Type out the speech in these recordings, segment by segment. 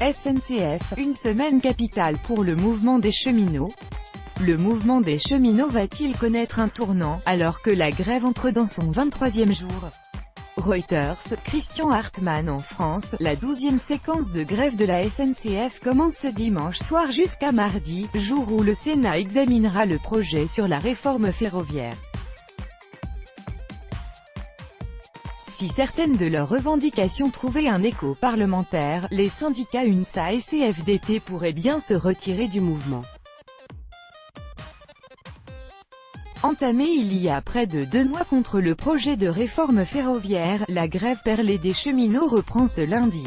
SNCF, une semaine capitale pour le mouvement des cheminots. Le mouvement des cheminots va-t-il connaître un tournant, alors que la grève entre dans son 23e jour? Reuters, Christian Hartmann. En France, la 12e séquence de grève de la SNCF commence ce dimanche soir jusqu'à mardi, jour où le Sénat examinera le projet sur la réforme ferroviaire. Si certaines de leurs revendications trouvaient un écho parlementaire, les syndicats UNSA et CFDT pourraient bien se retirer du mouvement. Entamée il y a près de 2 mois contre le projet de réforme ferroviaire, la grève perlée des cheminots reprend ce lundi.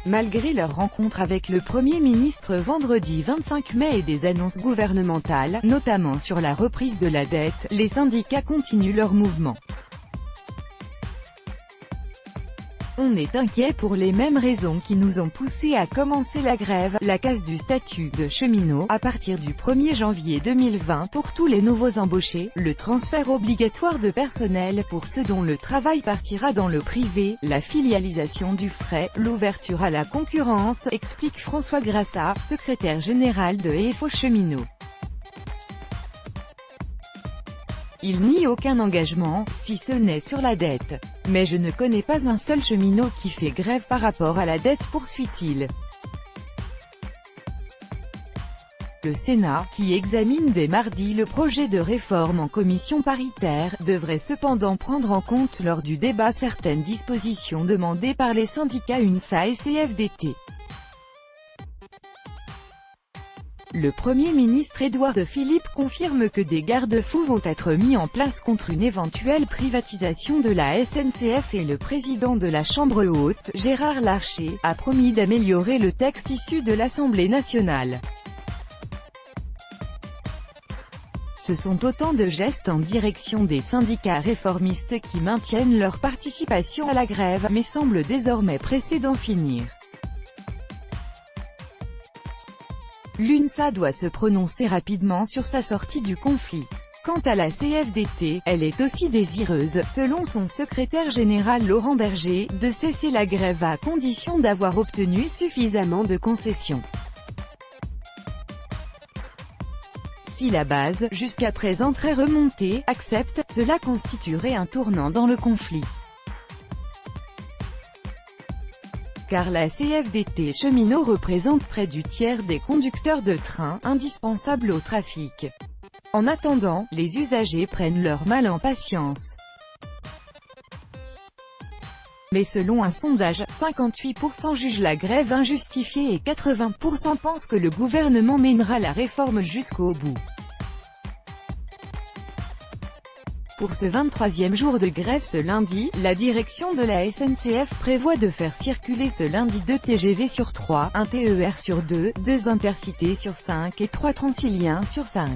Malgré leur rencontre avec le Premier ministre vendredi 25 mai et des annonces gouvernementales, notamment sur la reprise de la dette, les syndicats continuent leur mouvement. On est inquiet pour les mêmes raisons qui nous ont poussés à commencer la grève, la casse du statut de cheminot, à partir du 1er janvier 2020 pour tous les nouveaux embauchés, le transfert obligatoire de personnel pour ceux dont le travail partira dans le privé, la filialisation du fret, l'ouverture à la concurrence, explique François Grassat, secrétaire général de EFO Cheminots. Il nie aucun engagement, si ce n'est sur la dette. Mais je ne connais pas un seul cheminot qui fait grève par rapport à la dette, poursuit-il. Le Sénat, qui examine dès mardi le projet de réforme en commission paritaire, devrait cependant prendre en compte lors du débat certaines dispositions demandées par les syndicats UNSA et CFDT. Le Premier ministre Édouard Philippe confirme que des garde-fous vont être mis en place contre une éventuelle privatisation de la SNCF et le président de la Chambre haute, Gérard Larcher, a promis d'améliorer le texte issu de l'Assemblée nationale. Ce sont autant de gestes en direction des syndicats réformistes qui maintiennent leur participation à la grève, mais semblent désormais pressés d'en finir. L'UNSA doit se prononcer rapidement sur sa sortie du conflit. Quant à la CFDT, elle est aussi désireuse, selon son secrétaire général Laurent Berger, de cesser la grève à condition d'avoir obtenu suffisamment de concessions. Si la base, jusqu'à présent très remontée, accepte, cela constituerait un tournant dans le conflit. Car la CFDT cheminot représente près du tiers des conducteurs de train, indispensables au trafic. En attendant, les usagers prennent leur mal en patience. Mais selon un sondage, 58% jugent la grève injustifiée et 80% pensent que le gouvernement mènera la réforme jusqu'au bout. Pour ce 23e jour de grève ce lundi, la direction de la SNCF prévoit de faire circuler ce lundi 2 TGV sur 3, 1 TER sur 2, 2 Intercités sur 5 et 3 Transiliens sur 5.